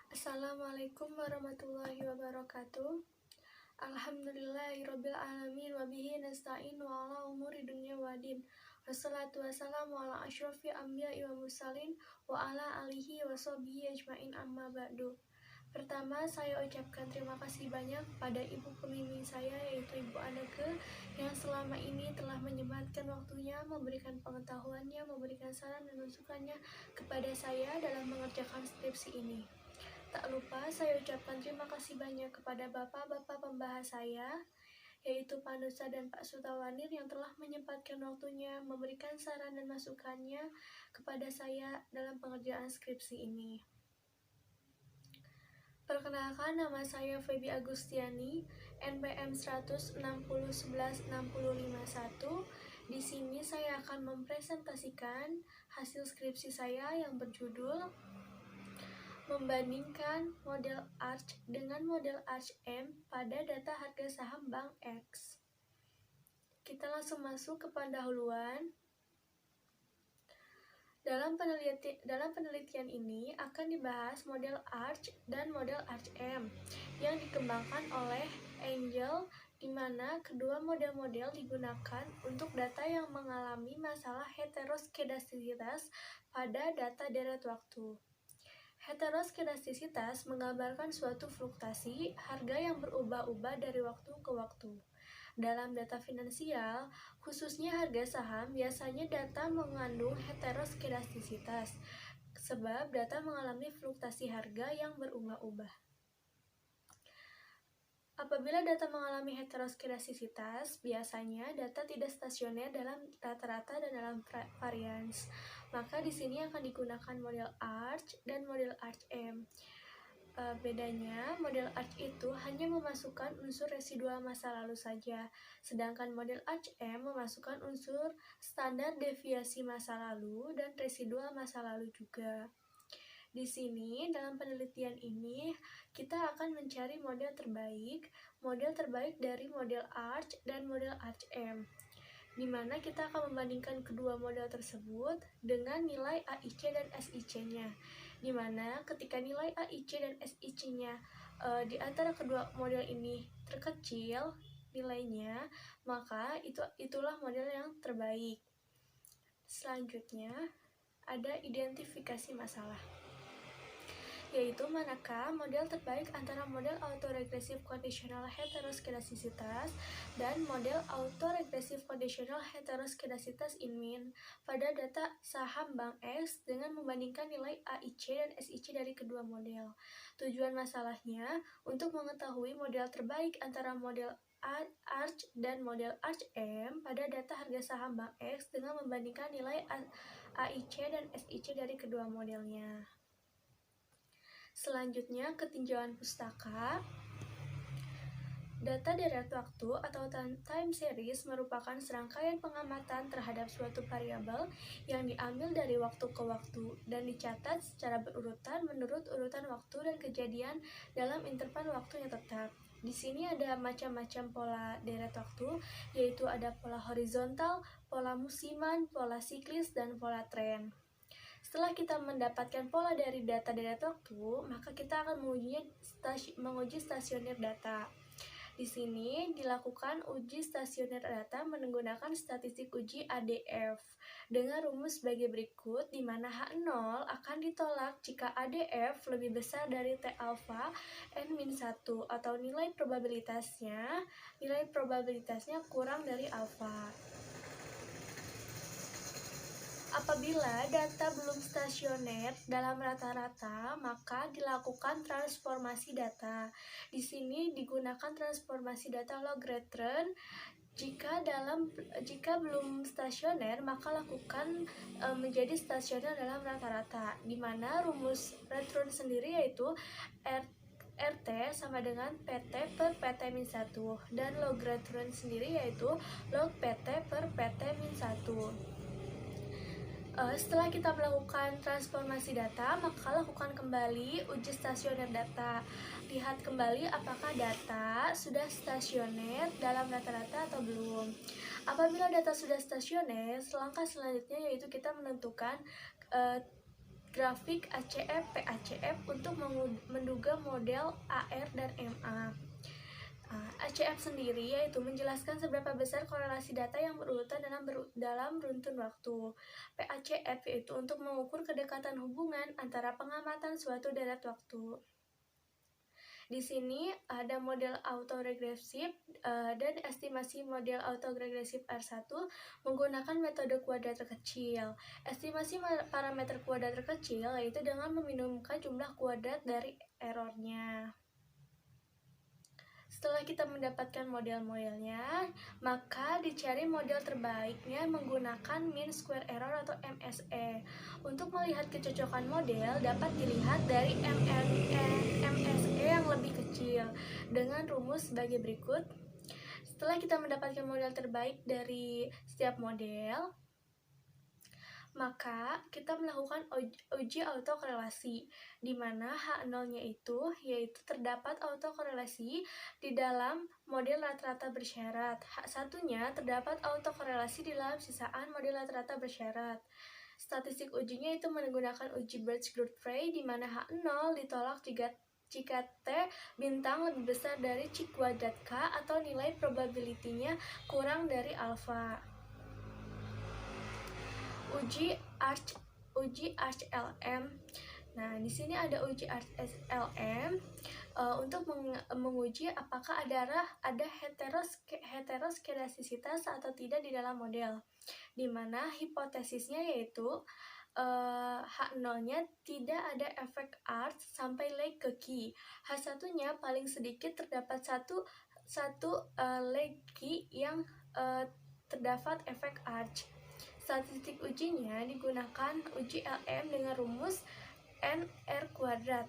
Assalamualaikum warahmatullahi wabarakatuh. Alhamdulillahirabbil alamin wa bihi nasta'inu ala umuri dunya waddin. Wassalatu wassalamu ala asyrofil anbiya'i wa mursalin wa ala alihi wa sahbihi ajmain amma ba'du. Pertama, saya ucapkan terima kasih banyak pada ibu pembimbing saya, yaitu Ibu Aneke, yang selama ini telah menyempatkan waktunya, memberikan pengetahuannya, memberikan saran dan masukannya kepada saya dalam mengerjakan skripsi ini. Tak lupa saya ucapkan terima kasih banyak kepada bapak-bapak pembahas saya, yaitu Pak Nusa dan Pak Sutawanir, yang telah menyempatkan waktunya memberikan saran dan masukannya kepada saya dalam pengerjaan skripsi ini. Perkenalkan, nama saya Feby Agustiani, NPM 160116051. Di sini saya akan mempresentasikan hasil skripsi saya yang berjudul membandingkan model ARCH dengan model ARCH-M pada data harga saham Bank X. Kita langsung masuk ke pendahuluan. Dalam penelitian ini akan dibahas model ARCH dan model ARCH-M yang dikembangkan oleh Angel, di mana kedua model-model digunakan untuk data yang mengalami masalah heteroskedastisitas pada data deret waktu. Heteroskedastisitas menggambarkan suatu fluktuasi harga yang berubah-ubah dari waktu ke waktu. Dalam data finansial, khususnya harga saham, biasanya data mengandung heteroskedastisitas, sebab data mengalami fluktuasi harga yang berubah-ubah. Apabila data mengalami heteroskedastisitas, biasanya data tidak stasioner dalam rata-rata dan dalam varians. Maka di sini akan digunakan model ARCH dan model ARCH-M. Bedanya, model ARCH itu hanya memasukkan unsur residual masa lalu saja, sedangkan model ARCH-M memasukkan unsur standar deviasi masa lalu dan residual masa lalu juga. Di sini, dalam penelitian ini, kita akan mencari model terbaik dari model ARCH dan model ARCH-M, di mana kita akan membandingkan kedua model tersebut dengan nilai AIC dan SIC-nya, di mana ketika nilai AIC dan SIC-nya di antara kedua model ini terkecil nilainya, maka itulah model yang terbaik. Selanjutnya, ada identifikasi masalah, yaitu manakah model terbaik antara model autoregressive conditional heteroskedastisitas dan model autoregressive conditional heteroskedastisitas in mean pada data saham Bank X dengan membandingkan nilai AIC dan SIC dari kedua model. Tujuan masalahnya untuk mengetahui model terbaik antara model ARCH dan model ARCH-M pada data harga saham Bank X dengan membandingkan nilai AIC dan SIC dari kedua modelnya. Selanjutnya, ketinjauan pustaka. Data deret waktu atau time series merupakan serangkaian pengamatan terhadap suatu variabel yang diambil dari waktu ke waktu dan dicatat secara berurutan menurut urutan waktu dan kejadian dalam interval waktu yang tetap. Di sini ada macam-macam pola deret waktu, yaitu ada pola horizontal, pola musiman, pola siklis, dan pola tren. Setelah kita mendapatkan pola dari data deret waktu, maka kita akan menguji stasioner data. Di sini dilakukan uji stasioner data menggunakan statistik uji ADF dengan rumus sebagai berikut, di mana H0 akan ditolak jika ADF lebih besar dari T alpha N-1 atau nilai probabilitasnya kurang dari alpha. Apabila data belum stasioner dalam rata-rata, maka dilakukan transformasi data. Di sini digunakan transformasi data log-return. Jika belum stasioner, maka lakukan menjadi stasioner dalam rata-rata, di mana rumus return sendiri yaitu RT sama dengan PT per PT-1, dan log-return sendiri yaitu log PT per PT-1. Setelah kita melakukan transformasi data, maka lakukan kembali uji stasioner data. Lihat kembali apakah data sudah stasioner dalam rata-rata atau belum. Apabila data sudah stasioner, langkah selanjutnya yaitu kita menentukan grafik ACF PACF untuk menduga model AR dan MA. ACF sendiri yaitu menjelaskan seberapa besar korelasi data yang berurutan dalam runtun waktu. PACF yaitu untuk mengukur kedekatan hubungan antara pengamatan suatu deret waktu. Di sini ada model autoregresif dan estimasi model autoregresif R1 menggunakan metode kuadrat terkecil. Estimasi parameter kuadrat terkecil yaitu dengan meminimumkan jumlah kuadrat dari errornya. Setelah kita mendapatkan model-modelnya, maka dicari model terbaiknya menggunakan mean square error atau MSE. Untuk melihat kecocokan model dapat dilihat dari MSE yang lebih kecil dengan rumus sebagai berikut. Setelah kita mendapatkan model terbaik dari setiap model, maka kita melakukan uji autokorelasi, di mana H0-nya yaitu terdapat autokorelasi di dalam model rata-rata bersyarat. H1-nya terdapat autokorelasi di dalam sisaan model rata-rata bersyarat. Statistik ujinya itu menggunakan uji Birch-Godfrey, di mana H0 ditolak jika T bintang lebih besar dari C kuadrat K atau nilai probability-nya kurang dari alfa. Uji ArchLM. Nah, di sini ada uji ArchLM untuk menguji apakah ada heteroskedastisitas atau tidak di dalam model, di mana hipotesisnya yaitu H0-nya tidak ada efek arch sampai leg ke key. H1-nya paling sedikit terdapat satu leg key yang terdapat efek arch. Statistik ujinya digunakan uji LM dengan rumus NR kuadrat,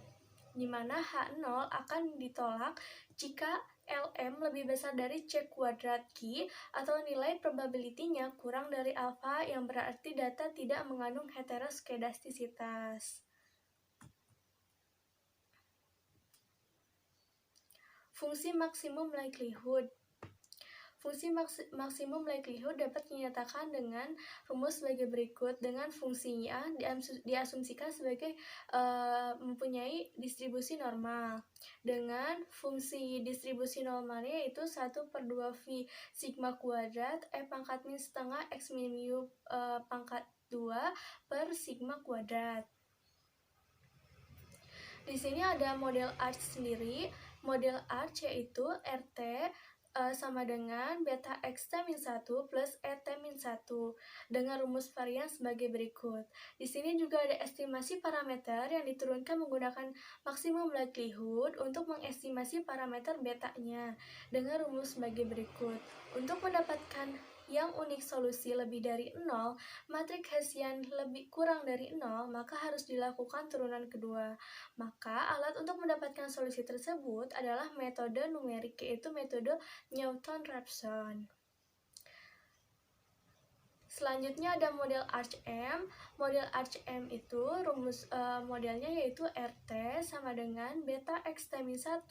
di mana H0 akan ditolak jika LM lebih besar dari C kuadrat Q atau nilai probability-nya kurang dari alfa, yang berarti data tidak mengandung heteroskedastisitas. Fungsi maksimum likelihood. Fungsi maksimum likelihood dapat dinyatakan dengan rumus sebagai berikut, dengan fungsinya diasumsikan sebagai mempunyai distribusi normal, dengan fungsi distribusi normalnya yaitu 1/2 sigma kuadrat E pangkat min setengah X min mu pangkat 2 per sigma kuadrat. Di sini ada model arch sendiri. Model arch yaitu RT sama dengan beta xt-1 plus et-1 dengan rumus varian sebagai berikut. Di sini juga ada estimasi parameter yang diturunkan menggunakan maksimum likelihood untuk mengestimasi parameter betanya dengan rumus sebagai berikut. Untuk mendapatkan yang unik solusi lebih dari 0, matriks Hessian lebih kurang dari 0, maka harus dilakukan turunan kedua. Maka alat untuk mendapatkan solusi tersebut adalah metode numerik, yaitu metode Newton-Raphson. Selanjutnya ada model ArchM. Model ArchM itu rumus modelnya yaitu RT sama dengan beta xt-1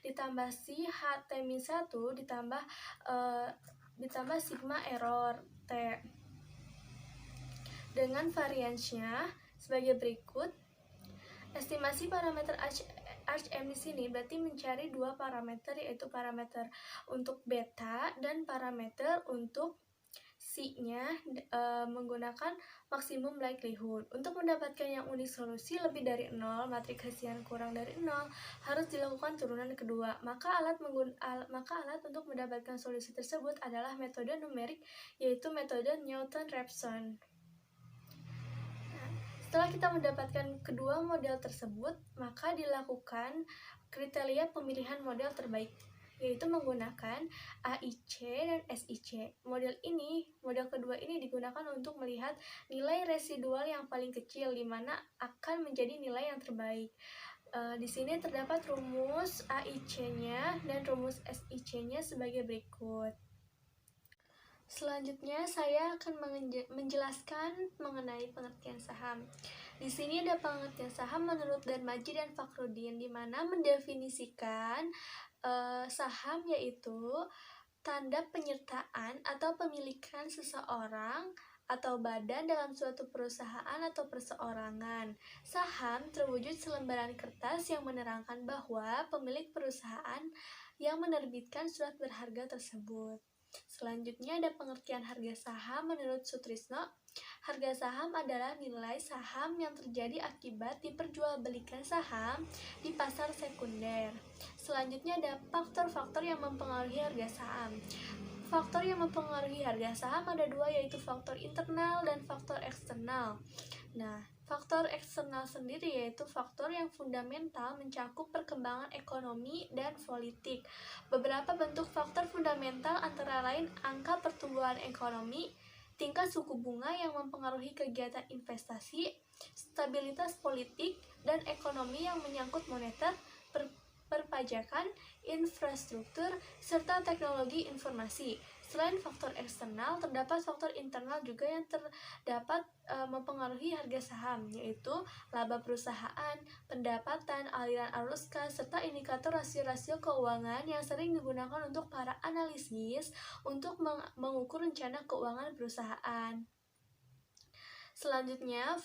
ditambah si ht-1 ditambah sigma error T dengan variansnya sebagai berikut. Estimasi parameter ArchM di sini berarti mencari dua parameter, yaitu parameter untuk beta dan parameter untuk C-nya menggunakan maksimum likelihood. Untuk mendapatkan yang unik solusi lebih dari 0, matriks Hessian kurang dari 0, harus dilakukan turunan kedua. Maka alat untuk mendapatkan solusi tersebut adalah metode numerik, yaitu metode Newton-Raphson. Setelah kita mendapatkan kedua model tersebut, maka dilakukan kriteria pemilihan model terbaik, yaitu menggunakan AIC dan SIC. Model kedua ini digunakan untuk melihat nilai residual yang paling kecil, di mana akan menjadi nilai yang terbaik. Di sini terdapat rumus AIC-nya dan rumus SIC-nya sebagai berikut. Selanjutnya saya akan menjelaskan mengenai pengertian saham. Di sini ada pengertian saham menurut Darmaji dan Fakhrudin, di mana mendefinisikan saham yaitu tanda penyertaan atau pemilikan seseorang atau badan dalam suatu perusahaan atau perseorangan. Saham terwujud selembaran kertas yang menerangkan bahwa pemilik perusahaan yang menerbitkan surat berharga tersebut. Selanjutnya ada pengertian harga saham menurut Sutrisno. Harga saham adalah nilai saham yang terjadi akibat diperjualbelikan saham di pasar sekunder. Selanjutnya ada faktor-faktor yang mempengaruhi harga saham. Faktor yang mempengaruhi harga saham ada dua, yaitu faktor internal dan faktor eksternal. Nah, faktor eksternal sendiri yaitu faktor yang fundamental mencakup perkembangan ekonomi dan politik. Beberapa bentuk faktor fundamental antara lain angka pertumbuhan ekonomi, tingkat suku bunga yang mempengaruhi kegiatan investasi, stabilitas politik dan ekonomi yang menyangkut moneter, perpajakan, infrastruktur, serta teknologi informasi. Selain faktor eksternal, terdapat faktor internal juga yang terdapat mempengaruhi harga saham, yaitu laba perusahaan, pendapatan, aliran arus kas, serta indikator rasio-rasio keuangan yang sering digunakan untuk para analisis untuk mengukur rencana keuangan perusahaan. Selanjutnya,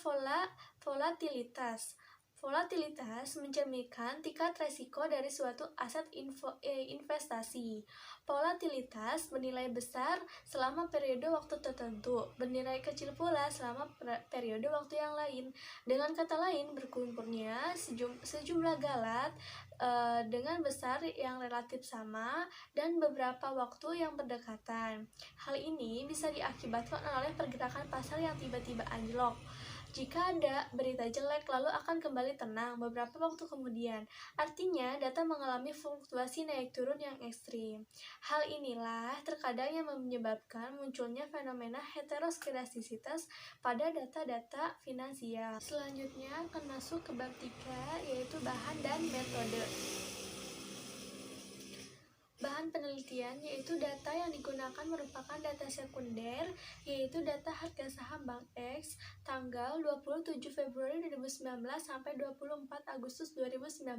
volatilitas. Volatilitas mencerminkan tingkat resiko dari suatu aset investasi. Volatilitas bernilai besar selama periode waktu tertentu, bernilai kecil pula selama periode waktu yang lain. Dengan kata lain, berkumpulnya sejumlah galat dengan besar yang relatif sama dan beberapa waktu yang berdekatan. Hal ini bisa diakibatkan oleh pergerakan pasar yang tiba-tiba anjlok. Jika ada berita jelek lalu akan kembali tenang beberapa waktu kemudian, artinya data mengalami fluktuasi naik turun yang ekstrim. Hal inilah terkadang yang menyebabkan munculnya fenomena heteroskedastisitas pada data-data finansial. Selanjutnya akan masuk ke bab 3, yaitu bahan dan metode. Bahan penelitian yaitu data yang digunakan merupakan data sekunder, yaitu data harga saham Bank X tanggal 27 Februari 2019 sampai 24 Agustus 2019.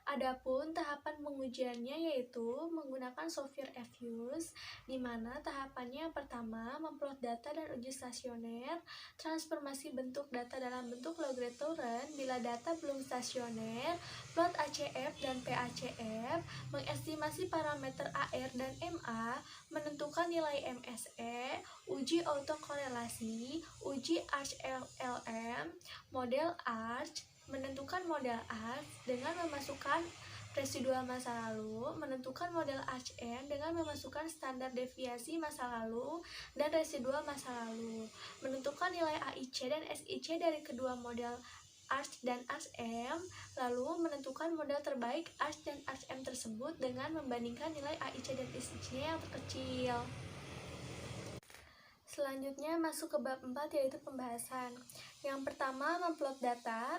Adapun tahapan pengujiannya yaitu menggunakan software Fuse, di mana tahapannya yang pertama memplot data dan uji stasioner, transformasi bentuk data dalam bentuk logaritma bila data belum stasioner, plot ACF dan PACF, mengestimasi parameter AR dan MA, menentukan nilai MSE, uji autokorelasi, uji ArchLM, model Arch, menentukan model Arch dengan memasukkan residual masa lalu, menentukan model HN dengan memasukkan standar deviasi masa lalu dan residual masa lalu, menentukan nilai AIC dan SIC dari kedua model Arch dan Arch-M, lalu menentukan model terbaik Arch dan Arch-M tersebut dengan membandingkan nilai AIC dan SIC-nya yang terkecil. Selanjutnya masuk ke bab 4, yaitu pembahasan. Yang pertama, memplot data.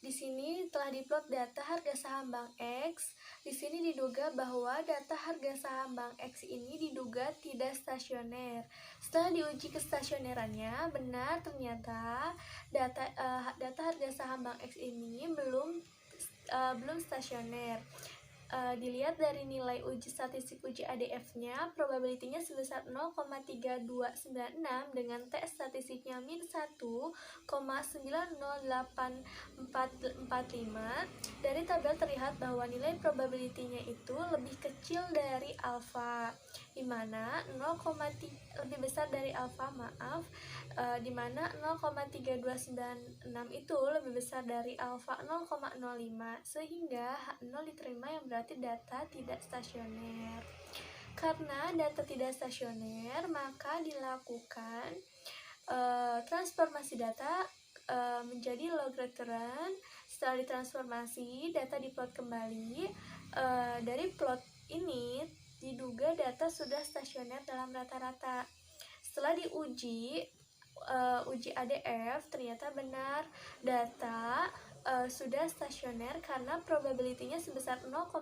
Di sini telah diplot data harga saham Bank X. Di sini diduga bahwa data harga saham Bank X ini diduga tidak stasioner. Setelah diuji kestasionerannya, benar ternyata data harga saham Bank X ini belum stasioner. Dilihat dari nilai uji statistik uji ADF-nya, probabilitinya sebesar 0,3296 dengan T statistiknya min 1,908445. Dari tabel terlihat bahwa nilai probabilitinya itu lebih kecil dari alfa, di mana lebih besar dari alfa, di mana 0,3296 itu lebih besar dari alfa 0,05, sehingga H0 diterima yang berarti data tidak stasioner. Karena data tidak stasioner, maka dilakukan transformasi data menjadi log-return. Setelah ditransformasi, data diplot kembali. Dari plot ini diduga data sudah stasioner dalam rata-rata. Setelah diuji uji ADF, ternyata benar data sudah stasioner karena probabilitinya sebesar 0,000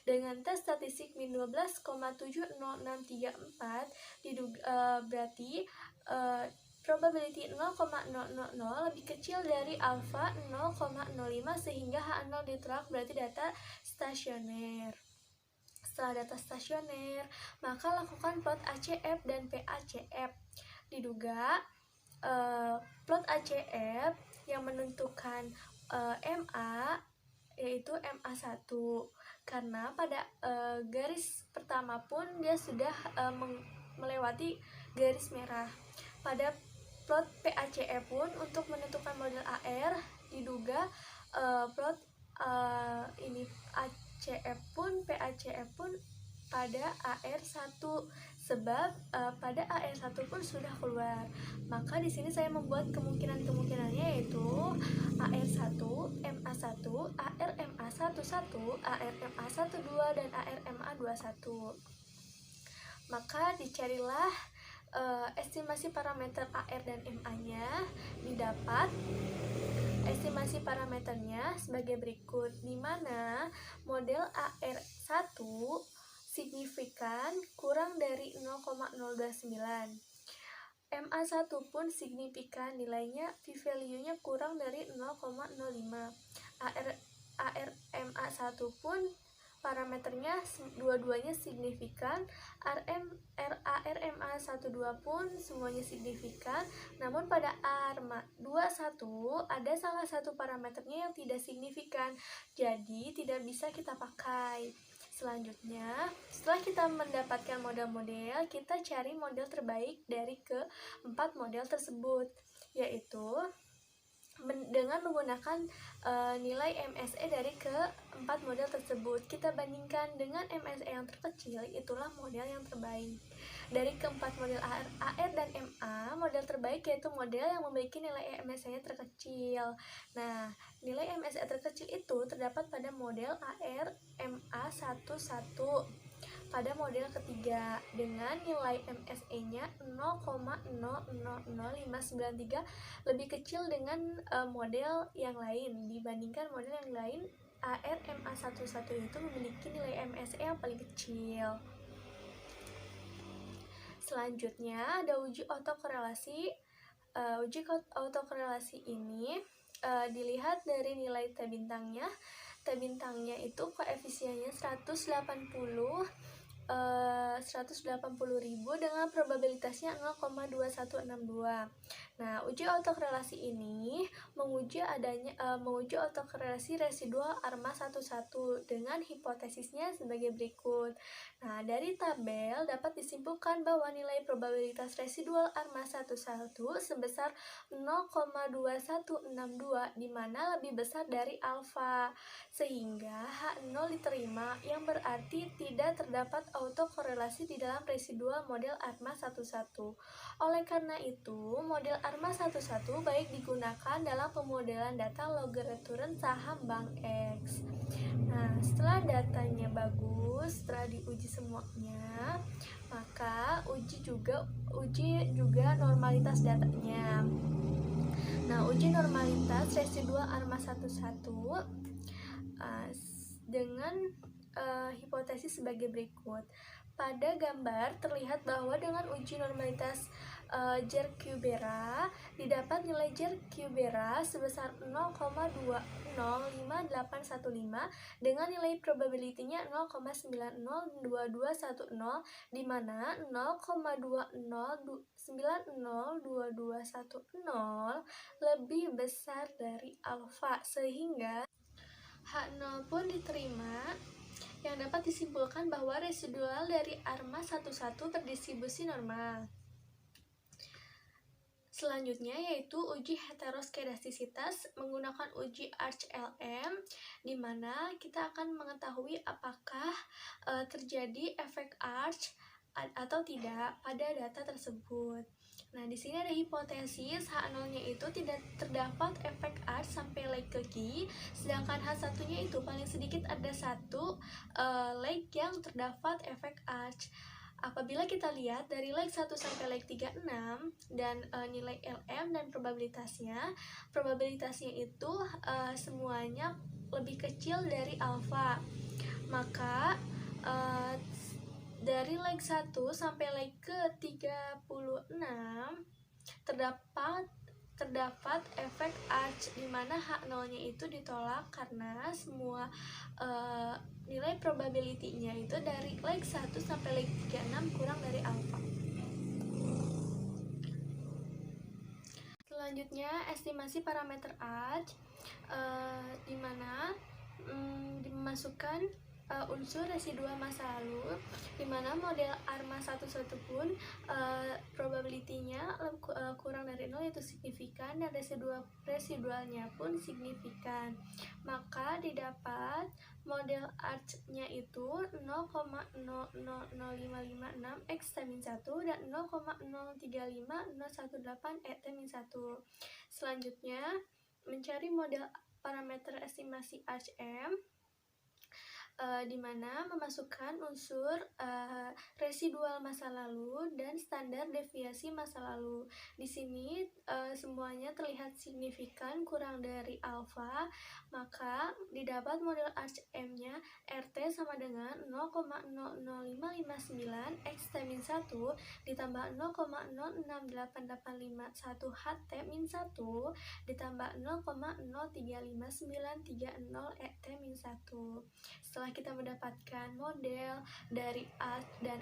dengan T statistik min 12,70634, berarti probability 0,000 lebih kecil dari alfa 0,05, sehingga H0 ditolak, berarti data stasioner. Setelah data stasioner, maka lakukan plot ACF dan PACF. Diduga plot ACF yang menentukan MA yaitu MA1, karena pada garis pertama pun dia sudah melewati garis merah. Pada plot PACF pun untuk menentukan model AR diduga plot ini ACF pun PACF pun pada AR1, sebab pada AR1 pun sudah keluar. Maka di sini saya membuat kemungkinan-kemungkinannya, yaitu AR1, MA1, ARMA11, ARMA12 dan ARMA21. Maka dicarilah estimasi parameter AR dan MA-nya. Didapat estimasi parameternya sebagai berikut, di mana model AR1 signifikan kurang dari 0,029. MA1 pun signifikan, nilainya p-value-nya kurang dari 0,05. ARMA1 pun parameternya dua-duanya signifikan. ARMA12 pun semuanya signifikan. Namun pada ARMA21 ada salah satu parameternya yang tidak signifikan, jadi tidak bisa kita pakai. Selanjutnya, setelah kita mendapatkan model-model, kita cari model terbaik dari keempat model tersebut, yaitu dengan menggunakan nilai MSE dari keempat model tersebut. Kita bandingkan dengan MSE yang terkecil, itulah model yang terbaik. Dari keempat model AR dan MA, model terbaik yaitu model yang memiliki nilai MSE-nya terkecil. Nah, nilai MSE terkecil itu terdapat pada model AR MA11. Pada model ketiga dengan nilai MSE-nya 0,000593 lebih kecil dengan model yang lain. Dibandingkan model yang lain, AR MA11 itu memiliki nilai MSE yang paling kecil. Selanjutnya ada uji autokorelasi. Uji autokorelasi ini dilihat dari nilai T bintangnya. T bintangnya itu koefisiennya 180.000 dengan probabilitasnya 0,2162. Nah, uji autokorelasi ini menguji autokorelasi residual ARMA11 dengan hipotesisnya sebagai berikut. Nah, dari tabel dapat disimpulkan bahwa nilai probabilitas residual ARMA11 sebesar 0,2162, di mana lebih besar dari alfa, sehingga H0 diterima, yang berarti tidak terdapat autokorelasi di dalam residual model ARMA11. Oleh karena itu, model ARMA11 baik digunakan dalam pemodelan data log return saham Bank X. Nah, setelah datanya bagus, setelah diuji semuanya, maka uji juga normalitas datanya. Nah, uji normalitas residual ARMA11 dengan hipotesis sebagai berikut. Pada gambar terlihat bahwa dengan uji normalitas J-Cubera didapat nilai J-Cubera sebesar 0,205815 dengan nilai probability-nya 0,902210, di mana 0,20902210 lebih besar dari alfa, sehingga H0 pun diterima, yang dapat disimpulkan bahwa residual dari ARMA11 terdistribusi normal. Selanjutnya yaitu uji heteroskedastisitas menggunakan uji ArchLM, di mana kita akan mengetahui apakah terjadi efek arch atau tidak pada data tersebut. Nah, di sini ada hipotesis H0-nya itu tidak terdapat efek arch sampai leg ke Q, sedangkan H1-nya itu paling sedikit ada satu leg yang terdapat efek arch. Apabila kita lihat dari leg 1 sampai leg 36 dan nilai LM dan probabilitasnya itu semuanya lebih kecil dari alfa, maka dari leg 1 sampai leg ke 36 terdapat terdapat efek arch, di mana H0-nya itu ditolak karena semua nilai probability-nya itu dari leg 1 sampai leg 36 kurang dari alfa. Selanjutnya, estimasi parameter arch, di mana dimasukkan unsur residual masa lalu, di mana model ARMA 11 pun probability-nya kurang dari 0 yaitu signifikan, dan residualnya pun signifikan. Maka didapat model arch-nya itu 0,00056 X min 1 dan 0,035018 min 1. Selanjutnya, mencari model parameter estimasi arch M, di mana memasukkan unsur residual masa lalu dan standar deviasi masa lalu. Di sini semuanya terlihat signifikan kurang dari alfa, maka didapat model arch M-nya RT sama dengan 0,00559 X min 1 ditambah 0,06885 HT min 1 ditambah 0,0359330 min 1. Setelah kita mendapatkan model dari arch dan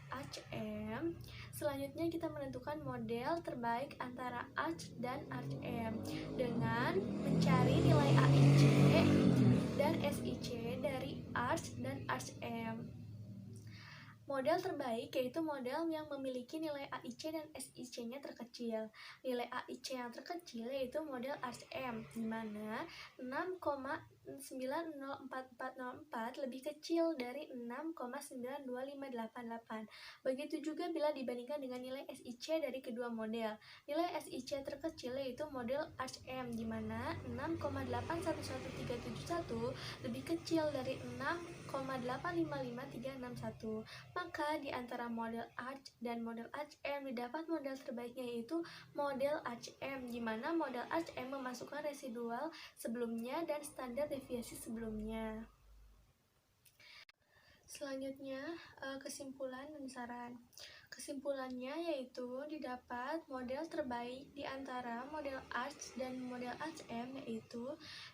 arch M, selanjutnya kita menentukan model terbaik antara arch dan arch M dengan mencari nilai AIC dan SIC dari arch dan arch M. Model terbaik yaitu model yang memiliki nilai AIC dan SIC-nya terkecil. Nilai AIC yang terkecil yaitu model arch M, di mana 6,904404 lebih kecil dari 6,92588. Begitu juga bila dibandingkan dengan nilai SIC dari kedua model. Nilai SIC terkecil yaitu model arch M, di mana 6,811371 lebih kecil dari 6,855361. Maka di antara model arch dan model arch M didapat model terbaiknya yaitu model arch M, di mana model arch M memasukkan residual sebelumnya dan standar deviasi sebelumnya. Selanjutnya, kesimpulan dan saran. Kesimpulannya yaitu didapat model terbaik di antara model arch dan model arch M, yaitu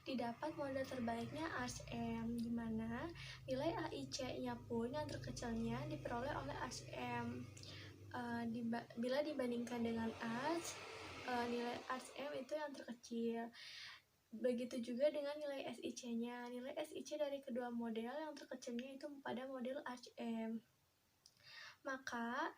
didapat model terbaiknya arch M, di mana nilai AIC-nya pun yang terkecilnya diperoleh oleh arch M. Bila dibandingkan dengan arch, nilai arch M itu yang terkecil. Begitu juga dengan nilai SIC-nya. Nilai SIC dari kedua model yang terkecilnya itu pada model arch M. Maka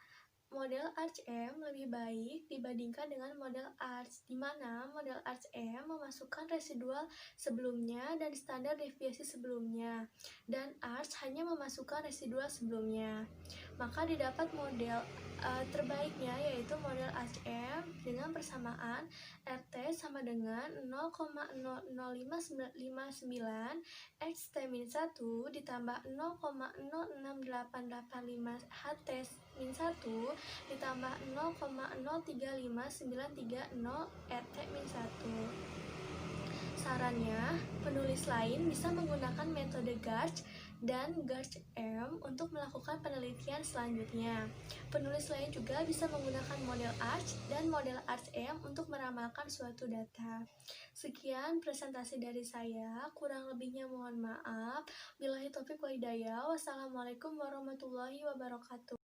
model arch M lebih baik dibandingkan dengan model arch, di mana model arch M memasukkan residual sebelumnya dan standar deviasi sebelumnya, dan arch hanya memasukkan residual sebelumnya. Maka didapat model terbaiknya yaitu model arch M dengan persamaan RT sama dengan 0,00559 X min 1 ditambah 0,06885 HT min 1 ditambah 0,0359330 RT min 1. Sarannya, penulis lain bisa menggunakan metode Garch dan Garch M untuk melakukan penelitian selanjutnya. Penulis lain juga bisa menggunakan model arch dan model arch M untuk meramalkan suatu data. Sekian presentasi dari saya, kurang lebihnya mohon maaf. Billahi taufiq wal hidayah. Wassalamualaikum warahmatullahi wabarakatuh.